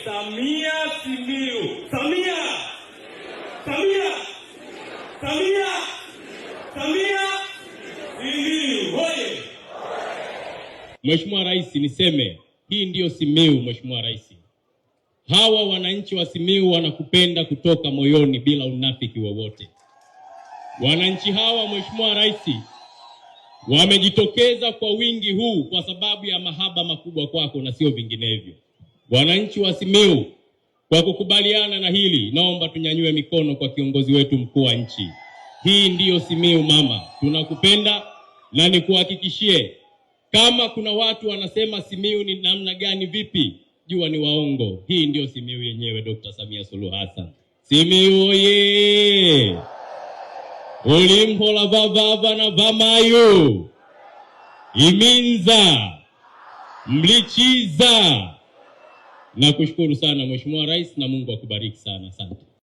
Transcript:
Samia Simiyu. Samia. Samia. Samia. Samia Simiyu. Hoye. Mheshimiwa Rais, niseme hii ndiyo Simiyu. Mheshimiwa Rais, hawa wananchi wa Simiyu wanakupenda kutoka moyoni bila unafiki wowote. Wananchi hawa Mheshimiwa Rais wamejitokeza kwa wingi huu kwa sababu ya mahaba makubwa kwako na sio vinginevyo. Wananchi wa Simiyu, kwa kukubaliana na hili, naomba tunyanyue mikono kwa kiongozi wetu mkuu wa nchi. Hii ndiyo Simiyu mama, tunakupenda, na nikuhakikishie kama kuna watu wanasema Simiyu ni namna gani vipi, jua ni waongo. Hii ndiyo Simiyu yenyewe, Dr. Samia Suluhu Hassan. Simiyu oye! Olimpola vavava na vamayo iminza mlichiza. Nakushukuru sana Mheshimiwa Rais, na Mungu akubariki sana. Asante.